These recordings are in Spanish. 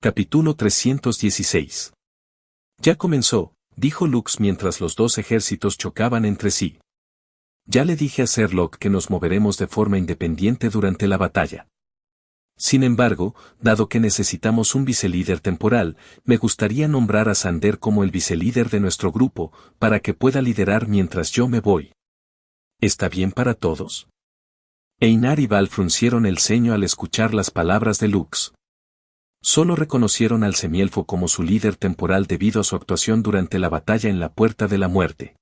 Capítulo 316. Ya comenzó, dijo Lux mientras los dos ejércitos chocaban entre sí. Ya le dije a Sherlock que nos moveremos de forma independiente durante la batalla. Sin embargo, dado que necesitamos un vicelíder temporal, me gustaría nombrar a Sander como el vicelíder de nuestro grupo, para que pueda liderar mientras yo me voy. ¿Está bien para todos? Einar y Val fruncieron el ceño al escuchar las palabras de Lux. Solo reconocieron al semielfo como su líder temporal debido a su actuación durante la batalla en la Puerta de la Muerte.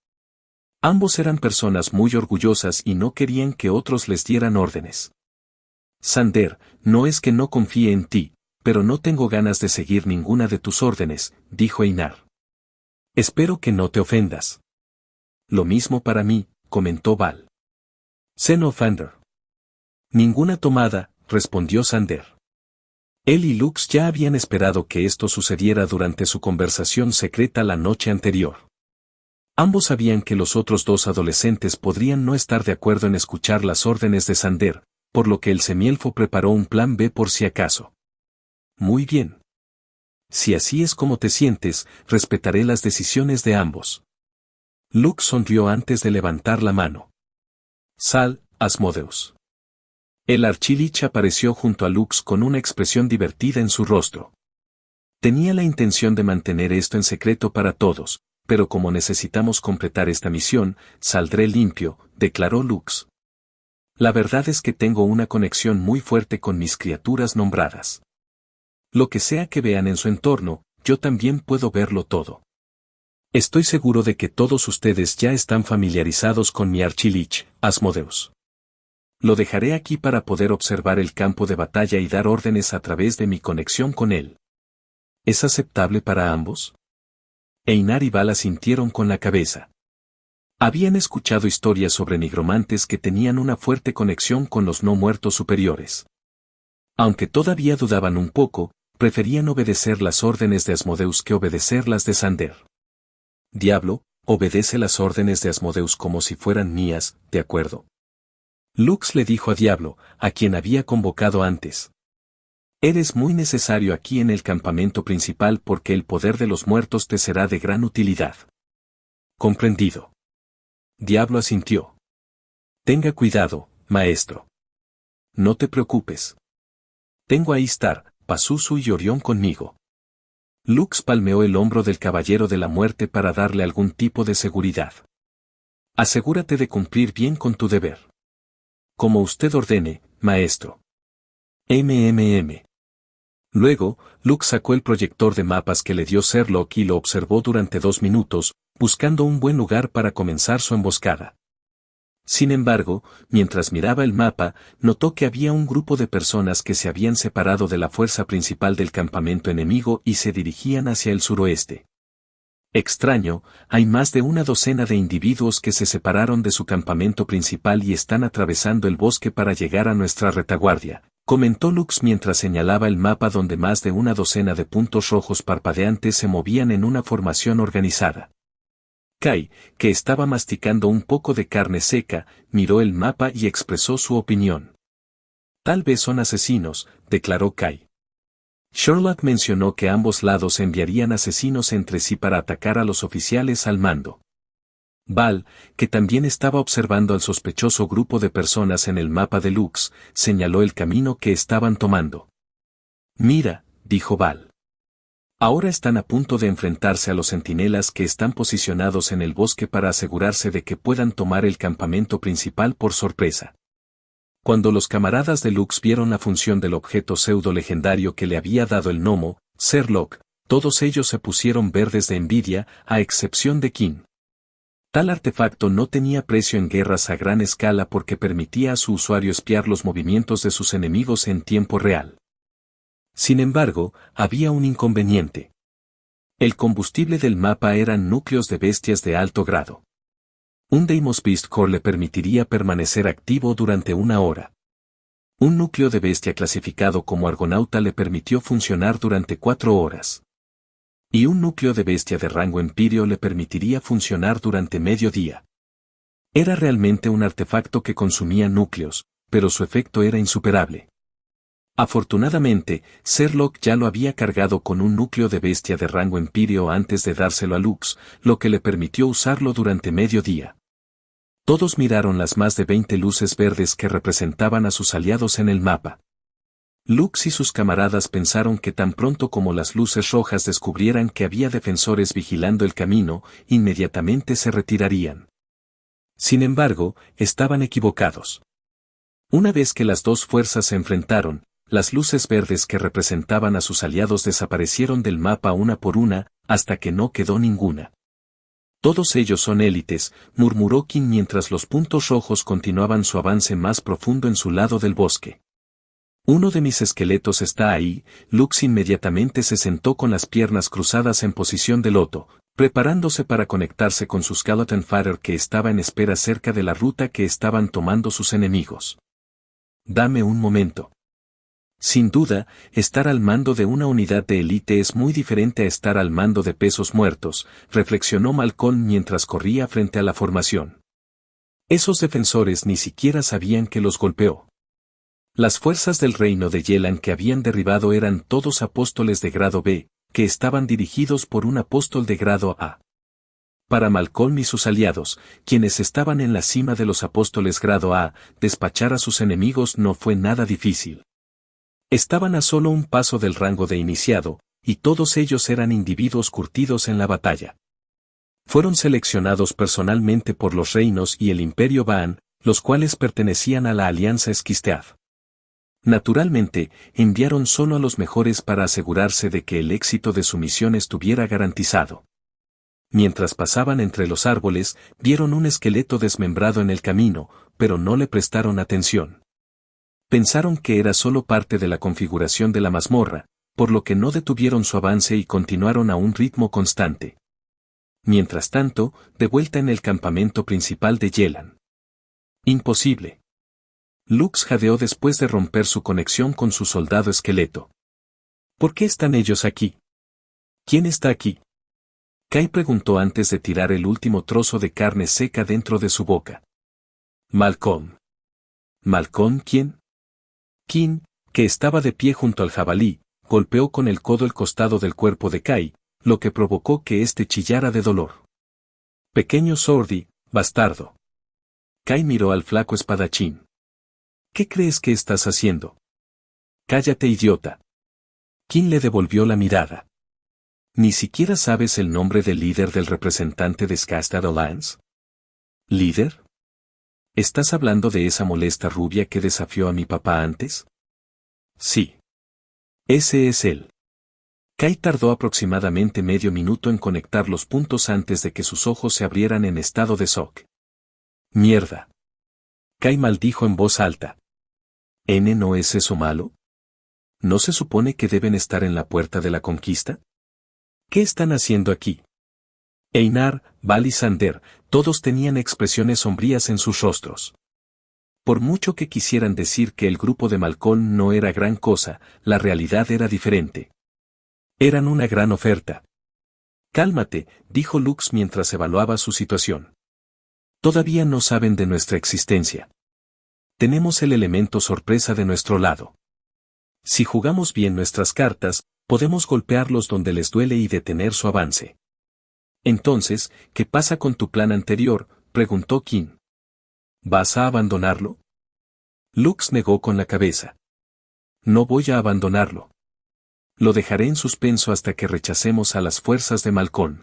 Ambos eran personas muy orgullosas y no querían que otros les dieran órdenes. Sander, no es que no confíe en ti, pero no tengo ganas de seguir ninguna de tus órdenes, dijo Einar. Espero que no te ofendas. Lo mismo para mí, comentó Val. No offender. Ninguna tomada, respondió Sander. Él y Lux ya habían esperado que esto sucediera durante su conversación secreta la noche anterior. Ambos sabían que los otros dos adolescentes podrían no estar de acuerdo en escuchar las órdenes de Sander, por lo que el semielfo preparó un plan B por si acaso. Muy bien. Si así es como te sientes, respetaré las decisiones de ambos. Lux sonrió antes de levantar la mano. Sal, Asmodeus. El archilich apareció junto a Lux con una expresión divertida en su rostro. Tenía la intención de mantener esto en secreto para todos, pero como necesitamos completar esta misión, saldré limpio, declaró Lux. La verdad es que tengo una conexión muy fuerte con mis criaturas nombradas. Lo que sea que vean en su entorno, yo también puedo verlo todo. Estoy seguro de que todos ustedes ya están familiarizados con mi archilich, Asmodeus. Lo dejaré aquí para poder observar el campo de batalla y dar órdenes a través de mi conexión con él. ¿Es aceptable para ambos? Einar y Val asintieron con la cabeza. Habían escuchado historias sobre nigromantes que tenían una fuerte conexión con los no muertos superiores. Aunque todavía dudaban un poco, preferían obedecer las órdenes de Asmodeus que obedecer las de Sander. Diablo, obedece las órdenes de Asmodeus como si fueran mías, ¿de acuerdo? Lux le dijo a Diablo, a quien había convocado antes. Eres muy necesario aquí en el campamento principal porque el poder de los muertos te será de gran utilidad. Comprendido. Diablo asintió. Tenga cuidado, maestro. No te preocupes. Tengo a Istar, Pazuzu y Orión conmigo. Lux palmeó el hombro del caballero de la muerte para darle algún tipo de seguridad. Asegúrate de cumplir bien con tu deber. Como usted ordene, maestro. Luego, Lux sacó el proyector de mapas que le dio Sherlock y lo observó durante 2 minutos, buscando un buen lugar para comenzar su emboscada. Sin embargo, mientras miraba el mapa, notó que había un grupo de personas que se habían separado de la fuerza principal del campamento enemigo y se dirigían hacia el suroeste. Extraño, hay más de una docena de individuos que se separaron de su campamento principal y están atravesando el bosque para llegar a nuestra retaguardia, comentó Lux mientras señalaba el mapa donde más de una docena de puntos rojos parpadeantes se movían en una formación organizada. Kai, que estaba masticando un poco de carne seca, miró el mapa y expresó su opinión. Tal vez son asesinos, declaró Kai. Sherlock mencionó que ambos lados enviarían asesinos entre sí para atacar a los oficiales al mando. Val, que también estaba observando al sospechoso grupo de personas en el mapa de Lux, señaló el camino que estaban tomando. Mira, dijo Val. Ahora están a punto de enfrentarse a los centinelas que están posicionados en el bosque para asegurarse de que puedan tomar el campamento principal por sorpresa. Cuando los camaradas de Lux vieron la función del objeto pseudo-legendario que le había dado el gnomo, Sherlock, todos ellos se pusieron verdes de envidia, a excepción de King. Tal artefacto no tenía precio en guerras a gran escala porque permitía a su usuario espiar los movimientos de sus enemigos en tiempo real. Sin embargo, había un inconveniente. El combustible del mapa eran núcleos de bestias de alto grado. Un Deimos Beast Core le permitiría permanecer activo durante 1 hora. Un núcleo de bestia clasificado como Argonauta le permitió funcionar durante 4 horas. Y un núcleo de bestia de rango Empirio le permitiría funcionar durante medio día. Era realmente un artefacto que consumía núcleos, pero su efecto era insuperable. Afortunadamente, Sherlock ya lo había cargado con un núcleo de bestia de rango empíreo antes de dárselo a Lux, lo que le permitió usarlo durante medio día. Todos miraron las más de 20 luces verdes que representaban a sus aliados en el mapa. Lux y sus camaradas pensaron que tan pronto como las luces rojas descubrieran que había defensores vigilando el camino, inmediatamente se retirarían. Sin embargo, estaban equivocados. Una vez que las dos fuerzas se enfrentaron, las luces verdes que representaban a sus aliados desaparecieron del mapa una por una, hasta que no quedó ninguna. Todos ellos son élites, murmuró King mientras los puntos rojos continuaban su avance más profundo en su lado del bosque. Uno de mis esqueletos está ahí. Lux inmediatamente se sentó con las piernas cruzadas en posición de loto, preparándose para conectarse con su Skeleton Fighter que estaba en espera cerca de la ruta que estaban tomando sus enemigos. Dame un momento. Sin duda, estar al mando de una unidad de élite es muy diferente a estar al mando de pesos muertos, reflexionó Malcolm mientras corría frente a la formación. Esos defensores ni siquiera sabían que los golpeó. Las fuerzas del reino de Yelan que habían derribado eran todos apóstoles de grado B, que estaban dirigidos por un apóstol de grado A. Para Malcolm y sus aliados, quienes estaban en la cima de los apóstoles grado A, despachar a sus enemigos no fue nada difícil. Estaban a solo un paso del rango de iniciado, y todos ellos eran individuos curtidos en la batalla. Fueron seleccionados personalmente por los reinos y el Imperio Baan, los cuales pertenecían a la Alianza Esquistead. Naturalmente, enviaron solo a los mejores para asegurarse de que el éxito de su misión estuviera garantizado. Mientras pasaban entre los árboles, vieron un esqueleto desmembrado en el camino, pero no le prestaron atención. Pensaron que era solo parte de la configuración de la mazmorra, por lo que no detuvieron su avance y continuaron a un ritmo constante. Mientras tanto, de vuelta en el campamento principal de Yelan. Imposible. Lux jadeó después de romper su conexión con su soldado esqueleto. ¿Por qué están ellos aquí? ¿Quién está aquí? Kai preguntó antes de tirar el último trozo de carne seca dentro de su boca. Malcolm. ¿Malcolm quién? King, que estaba de pie junto al jabalí, golpeó con el codo el costado del cuerpo de Kai, lo que provocó que éste chillara de dolor. Pequeño Sordi, bastardo. Kai miró al flaco espadachín. ¿Qué crees que estás haciendo? Cállate, idiota. King le devolvió la mirada. ¿Ni siquiera sabes el nombre del líder del representante de Skastad Alliance? ¿Líder? ¿Estás hablando de esa molesta rubia que desafió a mi papá antes? Sí. Ese es él. Kai tardó aproximadamente medio minuto en conectar los puntos antes de que sus ojos se abrieran en estado de shock. Mierda. Kai maldijo en voz alta. ¿No es eso malo? ¿No se supone que deben estar en la puerta de la conquista? ¿Qué están haciendo aquí? Einar, Val y Sander, todos tenían expresiones sombrías en sus rostros. Por mucho que quisieran decir que el grupo de Malcolm no era gran cosa, la realidad era diferente. Eran una gran oferta. Cálmate, dijo Lux mientras evaluaba su situación. Todavía no saben de nuestra existencia. Tenemos el elemento sorpresa de nuestro lado. Si jugamos bien nuestras cartas, podemos golpearlos donde les duele y detener su avance. Entonces, ¿qué pasa con tu plan anterior?, preguntó King. ¿Vas a abandonarlo? Lux negó con la cabeza. No voy a abandonarlo. Lo dejaré en suspenso hasta que rechacemos a las fuerzas de Malcolm.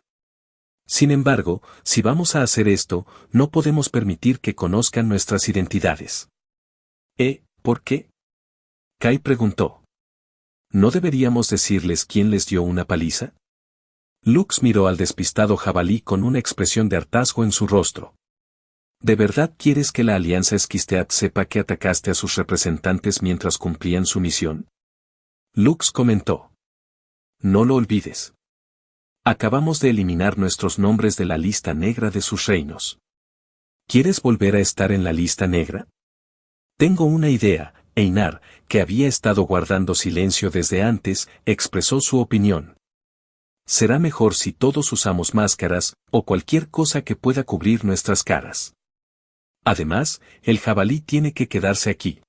Sin embargo, si vamos a hacer esto, no podemos permitir que conozcan nuestras identidades. ¿Por qué? Kai preguntó. ¿No deberíamos decirles quién les dio una paliza? Lux miró al despistado jabalí con una expresión de hartazgo en su rostro. ¿De verdad quieres que la Alianza Esquistead sepa que atacaste a sus representantes mientras cumplían su misión? Lux comentó. No lo olvides. Acabamos de eliminar nuestros nombres de la lista negra de sus reinos. ¿Quieres volver a estar en la lista negra? Tengo una idea. Einar, que había estado guardando silencio desde antes, expresó su opinión. Será mejor si todos usamos máscaras, o cualquier cosa que pueda cubrir nuestras caras. Además, el jabalí tiene que quedarse aquí.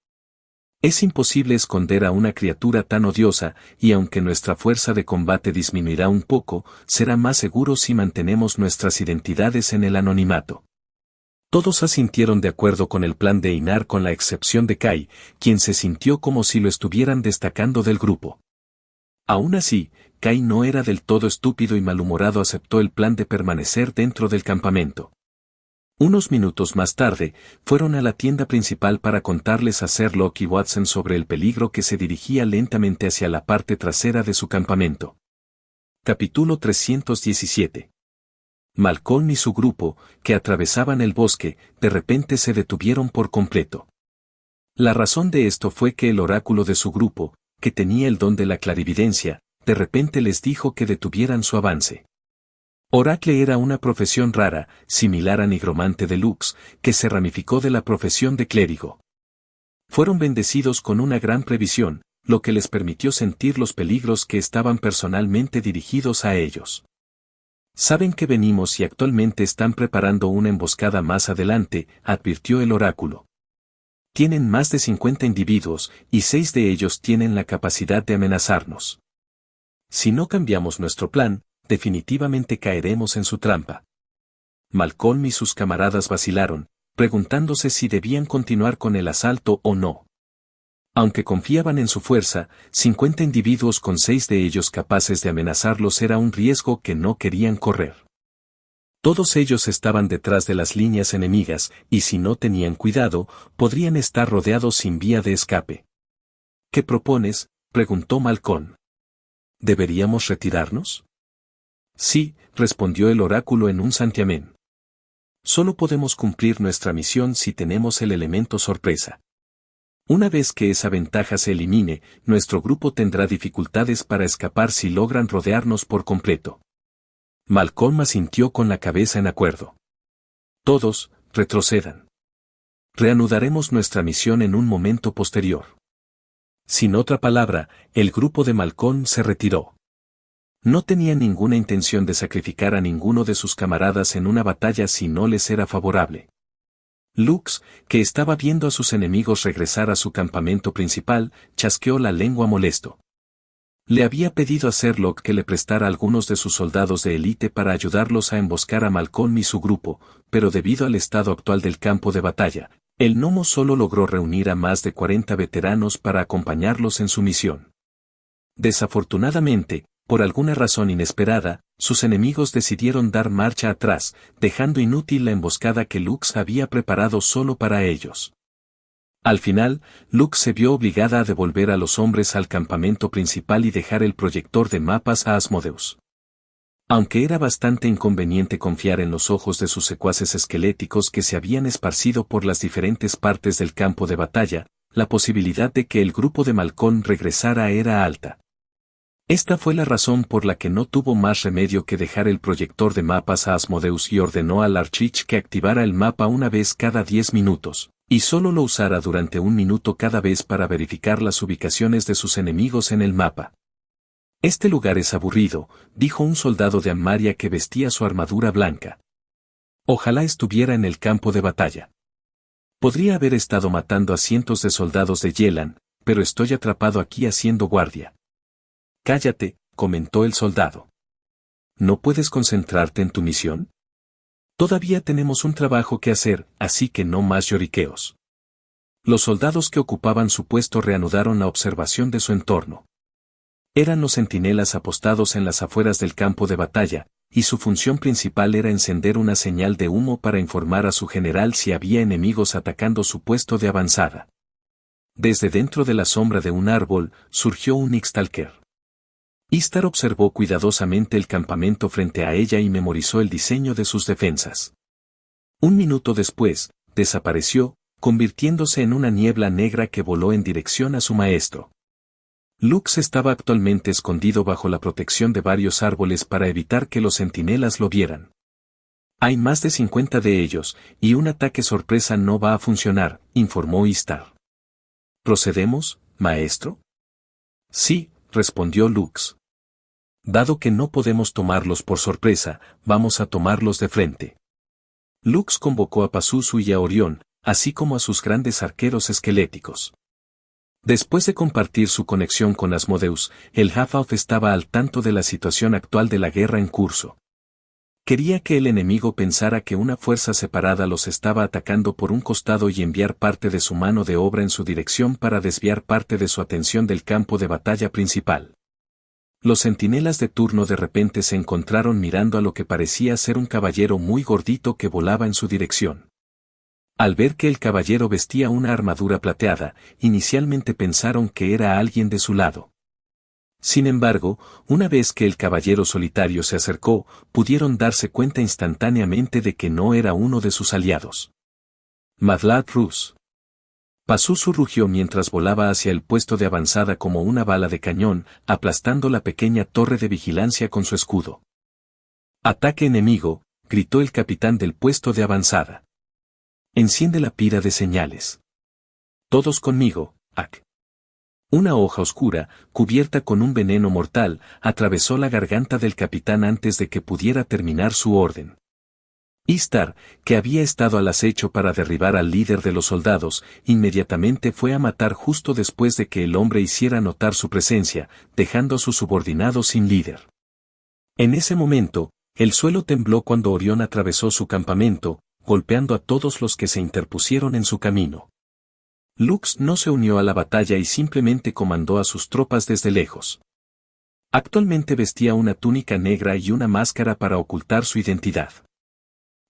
Es imposible esconder a una criatura tan odiosa, y aunque nuestra fuerza de combate disminuirá un poco, será más seguro si mantenemos nuestras identidades en el anonimato. Todos asintieron de acuerdo con el plan de Einar con la excepción de Kai, quien se sintió como si lo estuvieran destacando del grupo. Aún así, Kai no era del todo estúpido y malhumorado, aceptó el plan de permanecer dentro del campamento. Unos minutos más tarde, fueron a la tienda principal para contarles a Sherlock y Watson sobre el peligro que se dirigía lentamente hacia la parte trasera de su campamento. Capítulo 317. Malcolm y su grupo, que atravesaban el bosque, de repente se detuvieron por completo. La razón de esto fue que el oráculo de su grupo, que tenía el don de la clarividencia, de repente les dijo que detuvieran su avance. Oracle era una profesión rara, similar a nigromante de Lux, que se ramificó de la profesión de clérigo. Fueron bendecidos con una gran previsión, lo que les permitió sentir los peligros que estaban personalmente dirigidos a ellos. Saben que venimos y actualmente están preparando una emboscada más adelante, advirtió el oráculo. Tienen más de 50 individuos, y 6 de ellos tienen la capacidad de amenazarnos. Si no cambiamos nuestro plan, definitivamente caeremos en su trampa. Malcolm y sus camaradas vacilaron, preguntándose si debían continuar con el asalto o no. Aunque confiaban en su fuerza, 50 individuos con 6 de ellos capaces de amenazarlos era un riesgo que no querían correr. Todos ellos estaban detrás de las líneas enemigas, y si no tenían cuidado, podrían estar rodeados sin vía de escape. ¿Qué propones?, preguntó Malcolm. ¿Deberíamos retirarnos? Sí, respondió el oráculo en un santiamén. Solo podemos cumplir nuestra misión si tenemos el elemento sorpresa. Una vez que esa ventaja se elimine, nuestro grupo tendrá dificultades para escapar si logran rodearnos por completo. Malcolm asintió con la cabeza en acuerdo. Todos, retrocedan. Reanudaremos nuestra misión en un momento posterior. Sin otra palabra, el grupo de Malcolm se retiró. No tenía ninguna intención de sacrificar a ninguno de sus camaradas en una batalla si no les era favorable. Lux, que estaba viendo a sus enemigos regresar a su campamento principal, chasqueó la lengua molesto. Le había pedido a Sherlock que le prestara algunos de sus soldados de élite para ayudarlos a emboscar a Malcolm y su grupo, pero debido al estado actual del campo de batalla, el gnomo solo logró reunir a más de 40 veteranos para acompañarlos en su misión. Desafortunadamente, por alguna razón inesperada, sus enemigos decidieron dar marcha atrás, dejando inútil la emboscada que Lux había preparado solo para ellos. Al final, Lux se vio obligada a devolver a los hombres al campamento principal y dejar el proyector de mapas a Asmodeus. Aunque era bastante inconveniente confiar en los ojos de sus secuaces esqueléticos que se habían esparcido por las diferentes partes del campo de batalla, la posibilidad de que el grupo de Malcolm regresara era alta. Esta fue la razón por la que no tuvo más remedio que dejar el proyector de mapas a Asmodeus y ordenó al Archich que activara el mapa una vez cada 10 minutos, y solo lo usara durante 1 minuto cada vez para verificar las ubicaciones de sus enemigos en el mapa. Este lugar es aburrido, dijo un soldado de Amaria que vestía su armadura blanca. Ojalá estuviera en el campo de batalla. Podría haber estado matando a cientos de soldados de Yelan, pero estoy atrapado aquí haciendo guardia. Cállate, comentó el soldado. ¿No puedes concentrarte en tu misión? Todavía tenemos un trabajo que hacer, así que no más lloriqueos. Los soldados que ocupaban su puesto reanudaron la observación de su entorno. Eran los centinelas apostados en las afueras del campo de batalla, y su función principal era encender una señal de humo para informar a su general si había enemigos atacando su puesto de avanzada. Desde dentro de la sombra de un árbol, surgió un Ixtalker. Istar observó cuidadosamente el campamento frente a ella y memorizó el diseño de sus defensas. 1 minuto después, desapareció, convirtiéndose en una niebla negra que voló en dirección a su maestro. Lux estaba actualmente escondido bajo la protección de varios árboles para evitar que los centinelas lo vieran. Hay más de 50 de ellos, y un ataque sorpresa no va a funcionar, informó Istar. ¿Procedemos, maestro? Sí, respondió Lux. Dado que no podemos tomarlos por sorpresa, vamos a tomarlos de frente. Lux convocó a Pazuzu y a Orión, así como a sus grandes arqueros esqueléticos. Después de compartir su conexión con Asmodeus, el Half-Elf estaba al tanto de la situación actual de la guerra en curso. Quería que el enemigo pensara que una fuerza separada los estaba atacando por un costado y enviar parte de su mano de obra en su dirección para desviar parte de su atención del campo de batalla principal. Los centinelas de turno de repente se encontraron mirando a lo que parecía ser un caballero muy gordito que volaba en su dirección. Al ver que el caballero vestía una armadura plateada, inicialmente pensaron que era alguien de su lado. Sin embargo, una vez que el caballero solitario se acercó, pudieron darse cuenta instantáneamente de que no era uno de sus aliados. Madlad Rus. Pazuzu rugió mientras volaba hacia el puesto de avanzada como una bala de cañón, aplastando la pequeña torre de vigilancia con su escudo. «Ataque enemigo», gritó el capitán del puesto de avanzada. «Enciende la pira de señales. Todos conmigo, Ak». Una hoja oscura, cubierta con un veneno mortal, atravesó la garganta del capitán antes de que pudiera terminar su orden. Istar, que había estado al acecho para derribar al líder de los soldados, inmediatamente fue a matar justo después de que el hombre hiciera notar su presencia, dejando a su subordinado sin líder. En ese momento, el suelo tembló cuando Orión atravesó su campamento, golpeando a todos los que se interpusieron en su camino. Lux no se unió a la batalla y simplemente comandó a sus tropas desde lejos. Actualmente vestía una túnica negra y una máscara para ocultar su identidad.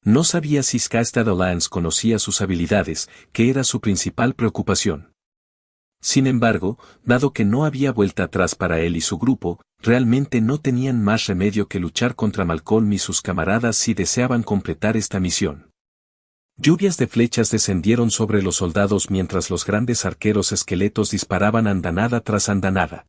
No sabía si Skystad conocía sus habilidades, que era su principal preocupación. Sin embargo, dado que no había vuelta atrás para él y su grupo, realmente no tenían más remedio que luchar contra Malcolm y sus camaradas si deseaban completar esta misión. Lluvias de flechas descendieron sobre los soldados mientras los grandes arqueros esqueletos disparaban andanada tras andanada.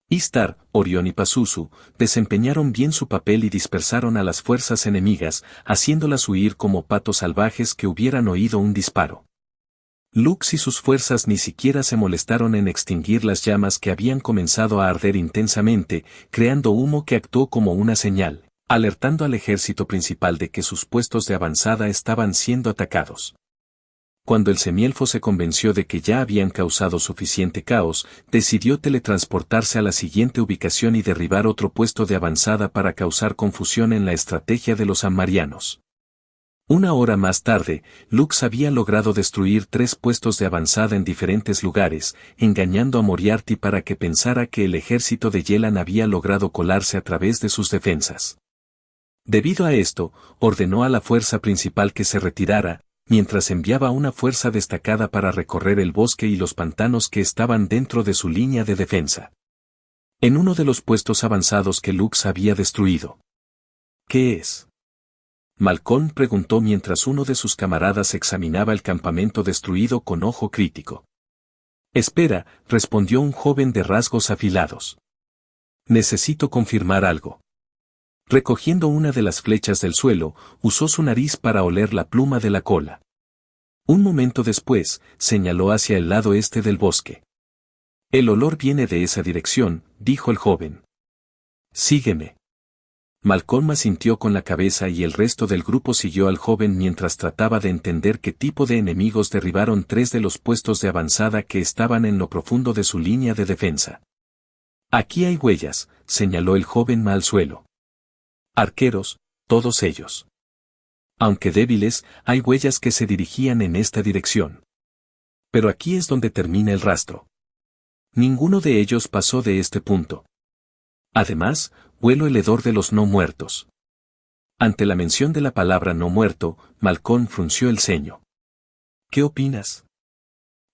Istar, Orión y Pazuzu desempeñaron bien su papel y dispersaron a las fuerzas enemigas, haciéndolas huir como patos salvajes que hubieran oído un disparo. Lux y sus fuerzas ni siquiera se molestaron en extinguir las llamas que habían comenzado a arder intensamente, creando humo que actuó como una señal, alertando al ejército principal de que sus puestos de avanzada estaban siendo atacados. Cuando el semielfo se convenció de que ya habían causado suficiente caos, decidió teletransportarse a la siguiente ubicación y derribar otro puesto de avanzada para causar confusión en la estrategia de los ammarianos. Una hora más tarde, Lux había logrado destruir 3 puestos de avanzada en diferentes lugares, engañando a Moriarty para que pensara que el ejército de Yelan había logrado colarse a través de sus defensas. Debido a esto, ordenó a la fuerza principal que se retirara, mientras enviaba una fuerza destacada para recorrer el bosque y los pantanos que estaban dentro de su línea de defensa. En uno de los puestos avanzados que Lux había destruido. ¿Qué es? Malcolm preguntó mientras uno de sus camaradas examinaba el campamento destruido con ojo crítico. Espera, respondió un joven de rasgos afilados. Necesito confirmar algo. Recogiendo una de las flechas del suelo, usó su nariz para oler la pluma de la cola. Un momento después, señaló hacia el lado este del bosque. El olor viene de esa dirección, dijo el joven. Sígueme. Malcolm asintió con la cabeza y el resto del grupo siguió al joven mientras trataba de entender qué tipo de enemigos derribaron 3 de los puestos de avanzada que estaban en lo profundo de su línea de defensa. Aquí hay huellas, señaló el joven al suelo. Arqueros, todos ellos. Aunque débiles, hay huellas que se dirigían en esta dirección. Pero aquí es donde termina el rastro. Ninguno de ellos pasó de este punto. Además, huelo el hedor de los no muertos. Ante la mención de la palabra no muerto, Malcolm frunció el ceño. ¿Qué opinas?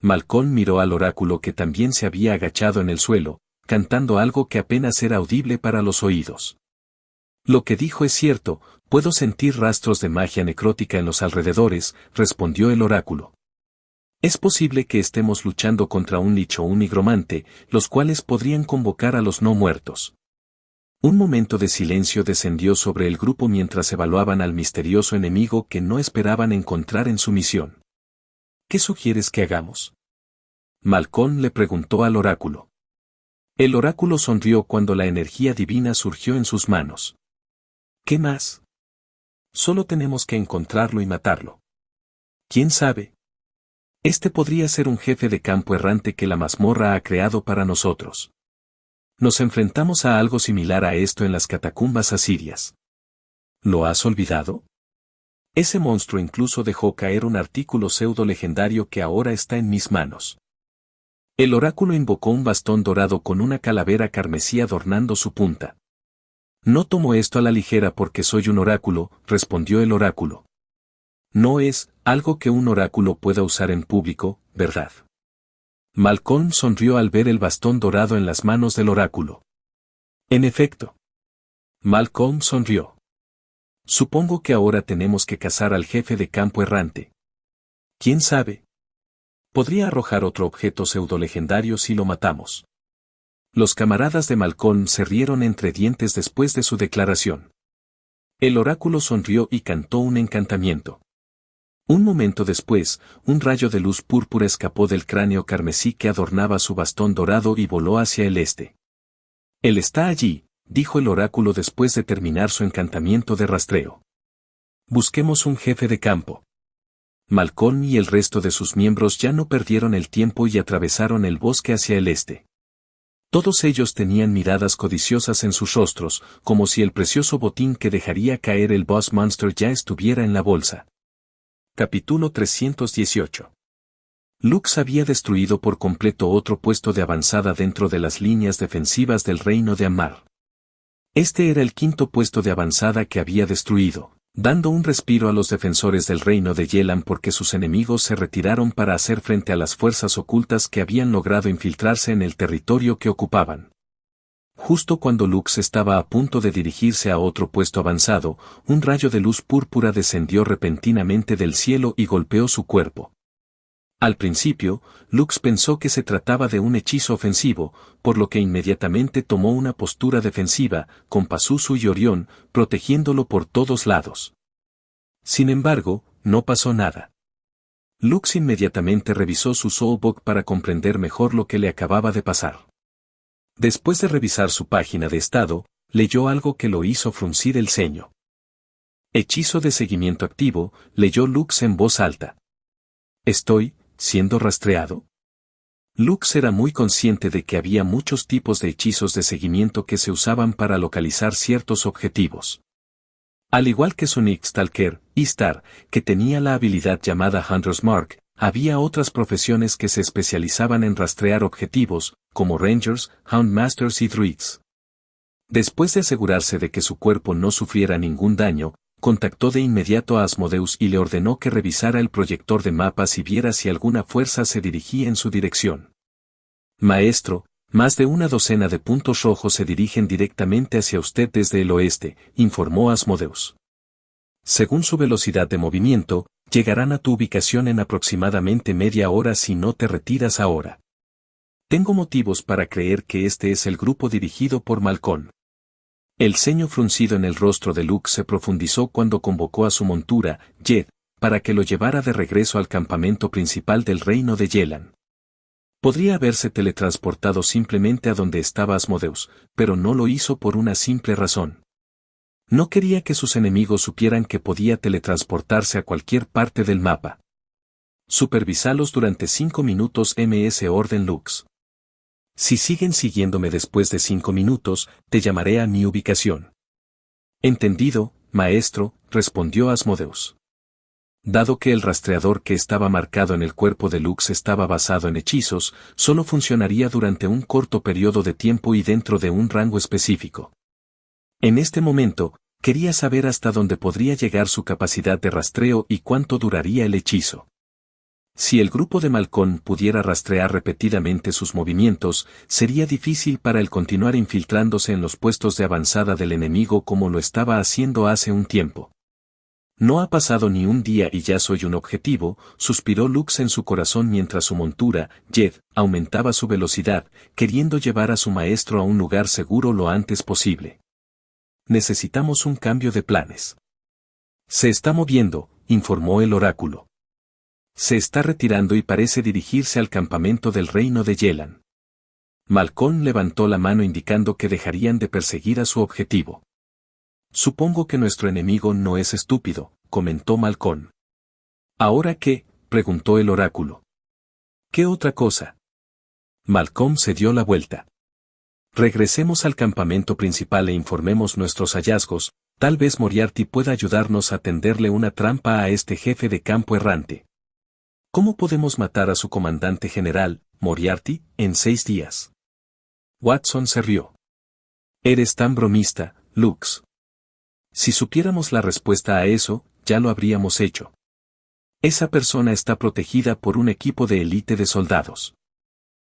Malcolm miró al oráculo que también se había agachado en el suelo, cantando algo que apenas era audible para los oídos. Lo que dijo es cierto, puedo sentir rastros de magia necrótica en los alrededores, respondió el oráculo. Es posible que estemos luchando contra un lich o un nigromante, los cuales podrían convocar a los no muertos. Un momento de silencio descendió sobre el grupo mientras evaluaban al misterioso enemigo que no esperaban encontrar en su misión. ¿Qué sugieres que hagamos? Malcolm le preguntó al oráculo. El oráculo sonrió cuando la energía divina surgió en sus manos. ¿Qué más? Solo tenemos que encontrarlo y matarlo. ¿Quién sabe? Este podría ser un jefe de campo errante que la mazmorra ha creado para nosotros. Nos enfrentamos a algo similar a esto en las catacumbas asirias. ¿Lo has olvidado? Ese monstruo incluso dejó caer un artículo pseudo legendario que ahora está en mis manos. El oráculo invocó un bastón dorado con una calavera carmesí adornando su punta. No tomo esto a la ligera porque soy un oráculo, respondió el oráculo. No es algo que un oráculo pueda usar en público, ¿verdad? Malcolm sonrió al ver el bastón dorado en las manos del oráculo. En efecto. Malcolm sonrió. Supongo que ahora tenemos que cazar al jefe de campo errante. ¿Quién sabe? Podría arrojar otro objeto pseudo-legendario si lo matamos. Los camaradas de Malcolm se rieron entre dientes después de su declaración. El oráculo sonrió y cantó un encantamiento. Un momento después, un rayo de luz púrpura escapó del cráneo carmesí que adornaba su bastón dorado y voló hacia el este. Él está allí, dijo el oráculo después de terminar su encantamiento de rastreo. Busquemos un jefe de campo. Malcolm y el resto de sus miembros ya no perdieron el tiempo y atravesaron el bosque hacia el este. Todos ellos tenían miradas codiciosas en sus rostros, como si el precioso botín que dejaría caer el Boss Monster ya estuviera en la bolsa. Capítulo 318. Lux había destruido por completo otro puesto de avanzada dentro de las líneas defensivas del reino de Ammar. Este era el quinto puesto de avanzada que había destruido, dando un respiro a los defensores del reino de Yelan porque sus enemigos se retiraron para hacer frente a las fuerzas ocultas que habían logrado infiltrarse en el territorio que ocupaban. Justo cuando Lux estaba a punto de dirigirse a otro puesto avanzado, un rayo de luz púrpura descendió repentinamente del cielo y golpeó su cuerpo. Al principio, Lux pensó que se trataba de un hechizo ofensivo, por lo que inmediatamente tomó una postura defensiva, con Pazuzu y Orión, protegiéndolo por todos lados. Sin embargo, no pasó nada. Lux inmediatamente revisó su Soulbook para comprender mejor lo que le acababa de pasar. Después de revisar su página de estado, leyó algo que lo hizo fruncir el ceño. Hechizo de seguimiento activo, leyó Lux en voz alta. ¿Estoy siendo rastreado? Lux era muy consciente de que había muchos tipos de hechizos de seguimiento que se usaban para localizar ciertos objetivos. Al igual que su Nick Stalker, Istar, que tenía la habilidad llamada Hunter's Mark, había otras profesiones que se especializaban en rastrear objetivos, como Rangers, Houndmasters y Druids. Después de asegurarse de que su cuerpo no sufriera ningún daño, contactó de inmediato a Asmodeus y le ordenó que revisara el proyector de mapas y viera si alguna fuerza se dirigía en su dirección. Maestro, más de una docena de puntos rojos se dirigen directamente hacia usted desde el oeste, informó Asmodeus. Según su velocidad de movimiento, llegarán a tu ubicación en aproximadamente media hora si no te retiras ahora. Tengo motivos para creer que este es el grupo dirigido por Malcolm. El ceño fruncido en el rostro de Lux se profundizó cuando convocó a su montura, Jed, para que lo llevara de regreso al campamento principal del reino de Yelan. Podría haberse teletransportado simplemente a donde estaba Asmodeus, pero no lo hizo por una simple razón. No quería que sus enemigos supieran que podía teletransportarse a cualquier parte del mapa. Supervisalos durante 5 minutos ms orden Lux. Si siguen siguiéndome después de 5 minutos, te llamaré a mi ubicación. Entendido, maestro, respondió Asmodeus. Dado que el rastreador que estaba marcado en el cuerpo de Lux estaba basado en hechizos, solo funcionaría durante un corto periodo de tiempo y dentro de un rango específico. En este momento, quería saber hasta dónde podría llegar su capacidad de rastreo y cuánto duraría el hechizo. Si el grupo de Malcolm pudiera rastrear repetidamente sus movimientos, sería difícil para él continuar infiltrándose en los puestos de avanzada del enemigo como lo estaba haciendo hace un tiempo. No ha pasado ni un día y ya soy un objetivo, suspiró Lux en su corazón mientras su montura, Jed, aumentaba su velocidad, queriendo llevar a su maestro a un lugar seguro lo antes posible. Necesitamos un cambio de planes. Se está moviendo, informó el oráculo. Se está retirando y parece dirigirse al campamento del reino de Yelan. Malcolm levantó la mano indicando que dejarían de perseguir a su objetivo. Supongo que nuestro enemigo no es estúpido, comentó Malcolm. ¿Ahora qué?, preguntó el oráculo. ¿Qué otra cosa? Malcolm se dio la vuelta. Regresemos al campamento principal e informemos nuestros hallazgos, tal vez Moriarty pueda ayudarnos a tenderle una trampa a este jefe de campo errante. ¿Cómo podemos matar a su comandante general, Moriarty, en 6 días? Watson se rió. Eres tan bromista, Lux. Si supiéramos la respuesta a eso, ya lo habríamos hecho. Esa persona está protegida por un equipo de élite de soldados.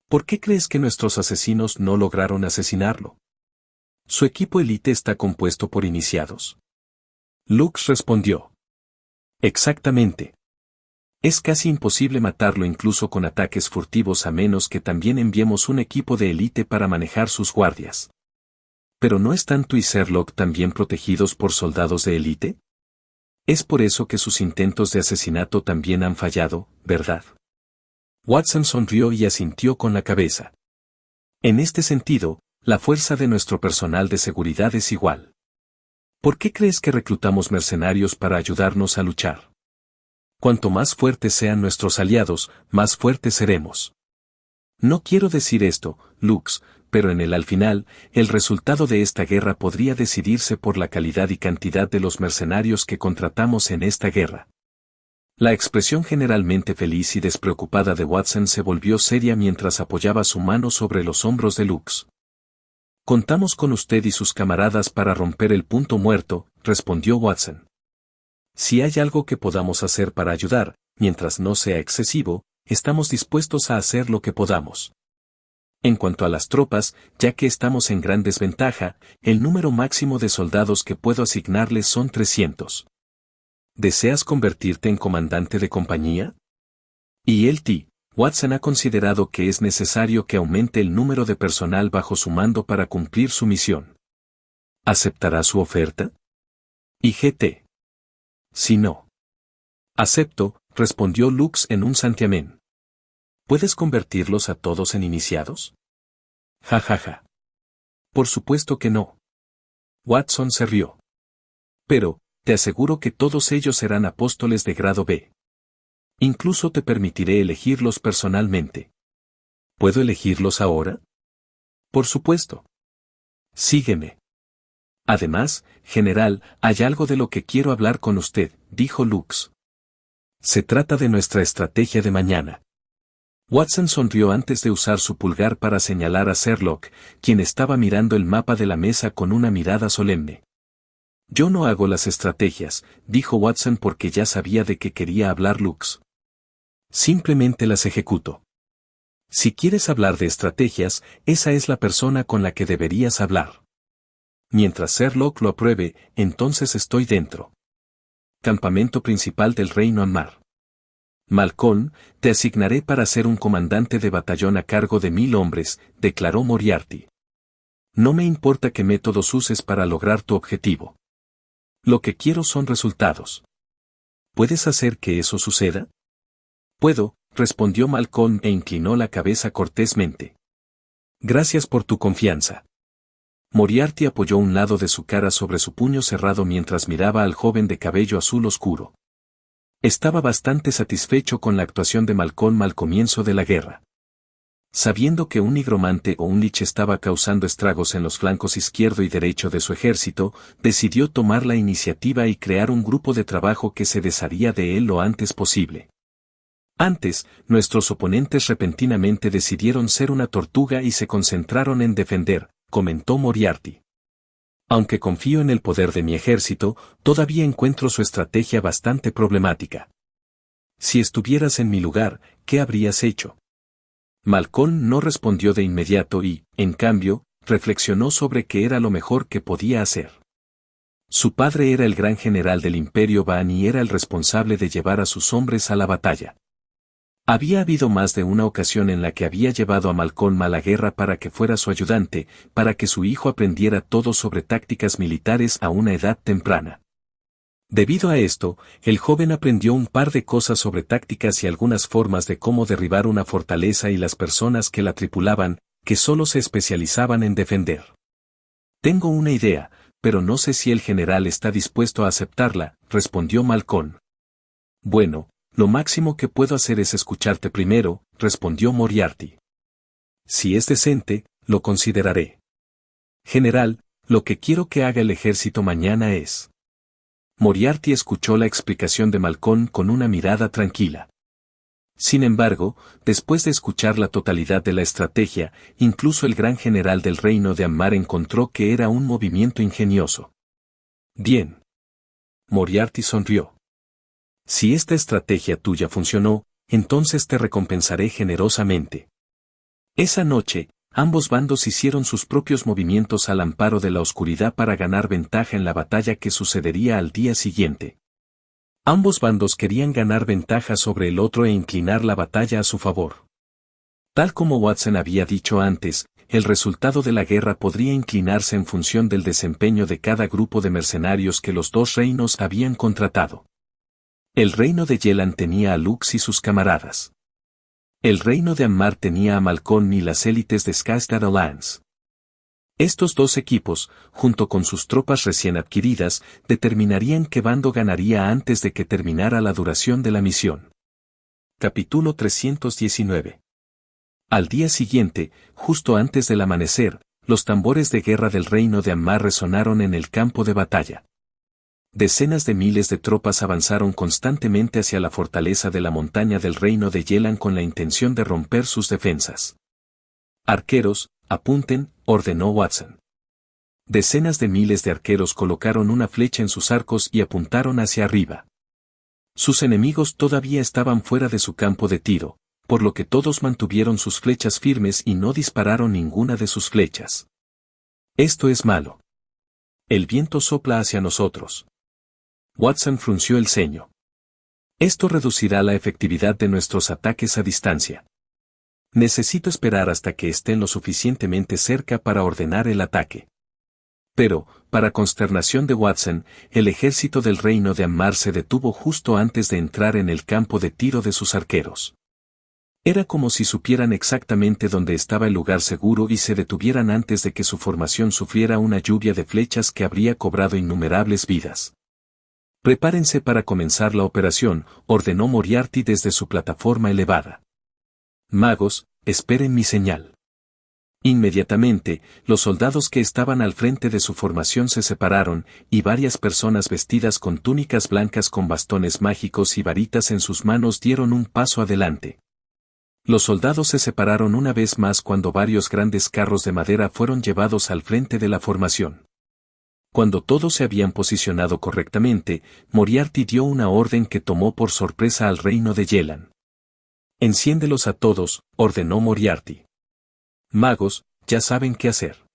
¿Por qué crees que nuestros asesinos no lograron asesinarlo? Su equipo élite está compuesto por iniciados. Lux respondió. Exactamente. Es casi imposible matarlo incluso con ataques furtivos a menos que también enviemos un equipo de élite para manejar sus guardias. ¿Pero no están tú y Sherlock también protegidos por soldados de élite? Es por eso que sus intentos de asesinato también han fallado, ¿verdad? Watson sonrió y asintió con la cabeza. En este sentido, la fuerza de nuestro personal de seguridad es igual. ¿Por qué crees que reclutamos mercenarios para ayudarnos a luchar? Cuanto más fuertes sean nuestros aliados, más fuertes seremos. No quiero decir esto, Lux, pero al final, el resultado de esta guerra podría decidirse por la calidad y cantidad de los mercenarios que contratamos en esta guerra. La expresión generalmente feliz y despreocupada de Watson se volvió seria mientras apoyaba su mano sobre los hombros de Lux. Contamos con usted y sus camaradas para romper el punto muerto, respondió Watson. Si hay algo que podamos hacer para ayudar, mientras no sea excesivo, estamos dispuestos a hacer lo que podamos. En cuanto a las tropas, ya que estamos en gran desventaja, el número máximo de soldados que puedo asignarles son 300. ¿Deseas convertirte en comandante de compañía? Y Watson ha considerado que es necesario que aumente el número de personal bajo su mando para cumplir su misión. ¿Aceptará su oferta? Y Si no. Acepto, respondió Lux en un santiamén. ¿Puedes convertirlos a todos en iniciados? Ja ja ja. Por supuesto que no. Watson se rió. Pero, te aseguro que todos ellos serán apóstoles de grado B. Incluso te permitiré elegirlos personalmente. ¿Puedo elegirlos ahora? Por supuesto. Sígueme. Además, general, hay algo de lo que quiero hablar con usted, dijo Lux. Se trata de nuestra estrategia de mañana. Watson sonrió antes de usar su pulgar para señalar a Sherlock, quien estaba mirando el mapa de la mesa con una mirada solemne. Yo no hago las estrategias, dijo Watson porque ya sabía de qué quería hablar Lux. Simplemente las ejecuto. Si quieres hablar de estrategias, esa es la persona con la que deberías hablar. Mientras Sherlock lo apruebe, entonces estoy dentro. Campamento principal del Reino Ammar. Malcolm, te asignaré para ser un comandante de batallón a cargo de 1000 hombres, declaró Moriarty. No me importa qué métodos uses para lograr tu objetivo. Lo que quiero son resultados. ¿Puedes hacer que eso suceda? Puedo, respondió Malcolm e inclinó la cabeza cortésmente. Gracias por tu confianza. Moriarty apoyó un lado de su cara sobre su puño cerrado mientras miraba al joven de cabello azul oscuro. Estaba bastante satisfecho con la actuación de Malcolm al comienzo de la guerra. Sabiendo que un nigromante o un lich estaba causando estragos en los flancos izquierdo y derecho de su ejército, decidió tomar la iniciativa y crear un grupo de trabajo que se desharía de él lo antes posible. Antes, nuestros oponentes repentinamente decidieron ser una tortuga y se concentraron en defender, comentó Moriarty. Aunque confío en el poder de mi ejército, todavía encuentro su estrategia bastante problemática. Si estuvieras en mi lugar, ¿qué habrías hecho? Malcolm no respondió de inmediato y, en cambio, reflexionó sobre qué era lo mejor que podía hacer. Su padre era el gran general del Imperio Van y era el responsable de llevar a sus hombres a la batalla. Había habido más de una ocasión en la que había llevado a Malcolm a la guerra para que fuera su ayudante, para que su hijo aprendiera todo sobre tácticas militares a una edad temprana. Debido a esto, el joven aprendió un par de cosas sobre tácticas y algunas formas de cómo derribar una fortaleza y las personas que la tripulaban, que solo se especializaban en defender. Tengo una idea, pero no sé si el general está dispuesto a aceptarla, respondió Malcolm. Bueno, Lo máximo que puedo hacer es escucharte primero, respondió Moriarty. Si es decente, lo consideraré. General, lo que quiero que haga el ejército mañana es... Moriarty escuchó la explicación de Malcolm con una mirada tranquila. Sin embargo, después de escuchar la totalidad de la estrategia, incluso el gran general del reino de Ammar encontró que era un movimiento ingenioso. Bien. Moriarty sonrió. Si esta estrategia tuya funcionó, entonces te recompensaré generosamente. Esa noche, ambos bandos hicieron sus propios movimientos al amparo de la oscuridad para ganar ventaja en la batalla que sucedería al día siguiente. Ambos bandos querían ganar ventaja sobre el otro e inclinar la batalla a su favor. Tal como Watson había dicho antes, el resultado de la guerra podría inclinarse en función del desempeño de cada grupo de mercenarios que los dos reinos habían contratado. El reino de Yelan tenía a Lux y sus camaradas. El reino de Ammar tenía a Malcolm y las élites de Skystad Alliance. Estos dos equipos, junto con sus tropas recién adquiridas, determinarían qué bando ganaría antes de que terminara la duración de la misión. Capítulo 319. Al día siguiente, justo antes del amanecer, los tambores de guerra del reino de Ammar resonaron en el campo de batalla. Decenas de miles de tropas avanzaron constantemente hacia la fortaleza de la montaña del reino de Yelan con la intención de romper sus defensas. Arqueros, apunten, ordenó Watson. Decenas de miles de arqueros colocaron una flecha en sus arcos y apuntaron hacia arriba. Sus enemigos todavía estaban fuera de su campo de tiro, por lo que todos mantuvieron sus flechas firmes y no dispararon ninguna de sus flechas. Esto es malo. El viento sopla hacia nosotros. Watson frunció el ceño. Esto reducirá la efectividad de nuestros ataques a distancia. Necesito esperar hasta que estén lo suficientemente cerca para ordenar el ataque. Pero, para consternación de Watson, el ejército del reino de Ammar se detuvo justo antes de entrar en el campo de tiro de sus arqueros. Era como si supieran exactamente dónde estaba el lugar seguro y se detuvieran antes de que su formación sufriera una lluvia de flechas que habría cobrado innumerables vidas. Prepárense para comenzar la operación, ordenó Moriarty desde su plataforma elevada. Magos, esperen mi señal. Inmediatamente, los soldados que estaban al frente de su formación se separaron, y varias personas vestidas con túnicas blancas con bastones mágicos y varitas en sus manos dieron un paso adelante. Los soldados se separaron una vez más cuando varios grandes carros de madera fueron llevados al frente de la formación. Cuando todos se habían posicionado correctamente, Moriarty dio una orden que tomó por sorpresa al reino de Yelan. Enciéndelos a todos, ordenó Moriarty. Magos, ya saben qué hacer.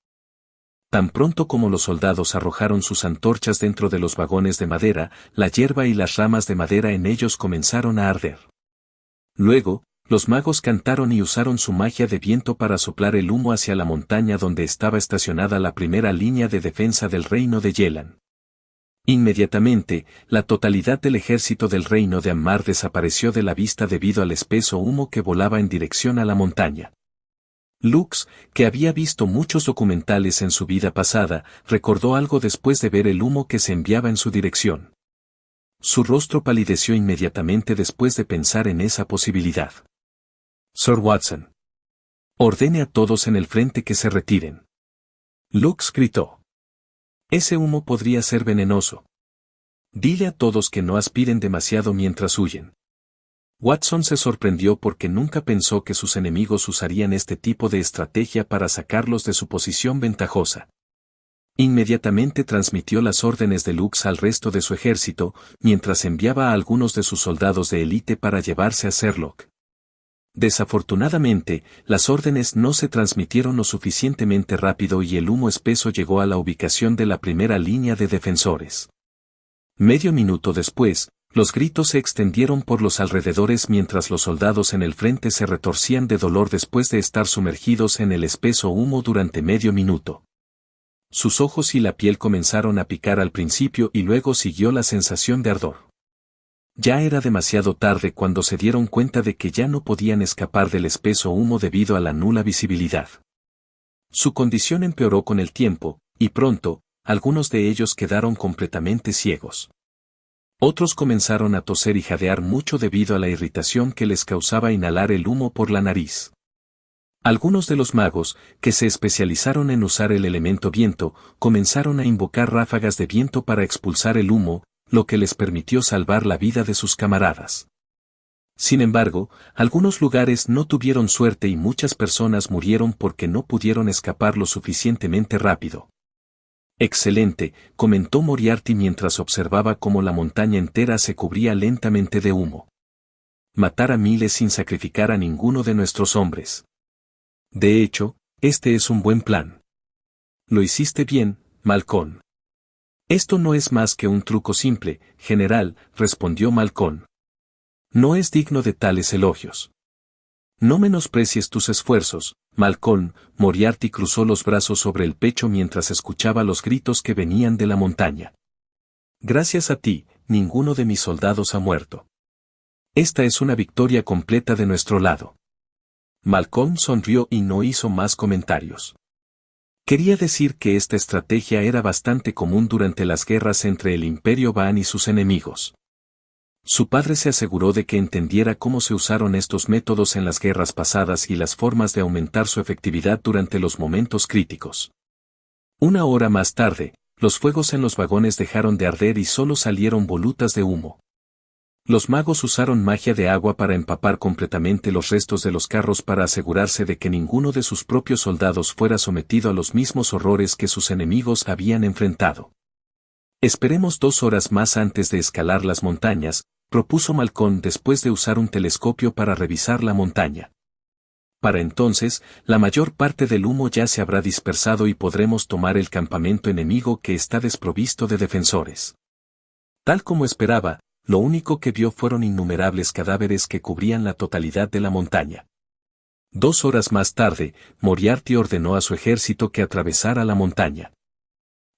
Tan pronto como los soldados arrojaron sus antorchas dentro de los vagones de madera, la hierba y las ramas de madera en ellos comenzaron a arder. Luego, los magos cantaron y usaron su magia de viento para soplar el humo hacia la montaña donde estaba estacionada la primera línea de defensa del reino de Yelan. Inmediatamente, la totalidad del ejército del reino de Ammar desapareció de la vista debido al espeso humo que volaba en dirección a la montaña. Lux, que había visto muchos documentales en su vida pasada, recordó algo después de ver el humo que se enviaba en su dirección. Su rostro palideció inmediatamente después de pensar en esa posibilidad. Sir Watson. Ordene a todos en el frente que se retiren. Lux gritó. Ese humo podría ser venenoso. Dile a todos que no aspiren demasiado mientras huyen. Watson se sorprendió porque nunca pensó que sus enemigos usarían este tipo de estrategia para sacarlos de su posición ventajosa. Inmediatamente transmitió las órdenes de Lux al resto de su ejército, mientras enviaba a algunos de sus soldados de élite para llevarse a Sherlock. Desafortunadamente, las órdenes no se transmitieron lo suficientemente rápido y el humo espeso llegó a la ubicación de la primera línea de defensores. Medio minuto después, los gritos se extendieron por los alrededores mientras los soldados en el frente se retorcían de dolor después de estar sumergidos en el espeso humo durante medio minuto. Sus ojos y la piel comenzaron a picar al principio y luego siguió la sensación de ardor. Ya era demasiado tarde cuando se dieron cuenta de que ya no podían escapar del espeso humo debido a la nula visibilidad. Su condición empeoró con el tiempo, y pronto, algunos de ellos quedaron completamente ciegos. Otros comenzaron a toser y jadear mucho debido a la irritación que les causaba inhalar el humo por la nariz. Algunos de los magos, que se especializaron en usar el elemento viento, comenzaron a invocar ráfagas de viento para expulsar el humo, lo que les permitió salvar la vida de sus camaradas. Sin embargo, algunos lugares no tuvieron suerte y muchas personas murieron porque no pudieron escapar lo suficientemente rápido. Excelente, comentó Moriarty mientras observaba cómo la montaña entera se cubría lentamente de humo. Matar a miles sin sacrificar a ninguno de nuestros hombres. De hecho, este es un buen plan. Lo hiciste bien, Malcolm. Esto no es más que un truco simple, general, respondió Malcolm. No es digno de tales elogios. No menosprecies tus esfuerzos, Malcolm. Moriarty cruzó los brazos sobre el pecho mientras escuchaba los gritos que venían de la montaña. Gracias a ti, ninguno de mis soldados ha muerto. Esta es una victoria completa de nuestro lado. Malcolm sonrió y no hizo más comentarios. Quería decir que esta estrategia era bastante común durante las guerras entre el Imperio Van y sus enemigos. Su padre se aseguró de que entendiera cómo se usaron estos métodos en las guerras pasadas y las formas de aumentar su efectividad durante los momentos críticos. Una hora más tarde, los fuegos en los vagones dejaron de arder y solo salieron volutas de humo. Los magos usaron magia de agua para empapar completamente los restos de los carros para asegurarse de que ninguno de sus propios soldados fuera sometido a los mismos horrores que sus enemigos habían enfrentado. Esperemos 2 horas más antes de escalar las montañas, propuso Malcolm después de usar un telescopio para revisar la montaña. Para entonces, la mayor parte del humo ya se habrá dispersado y podremos tomar el campamento enemigo que está desprovisto de defensores. Tal como esperaba, lo único que vio fueron innumerables cadáveres que cubrían la totalidad de la montaña. 2 horas más tarde, Moriarty ordenó a su ejército que atravesara la montaña.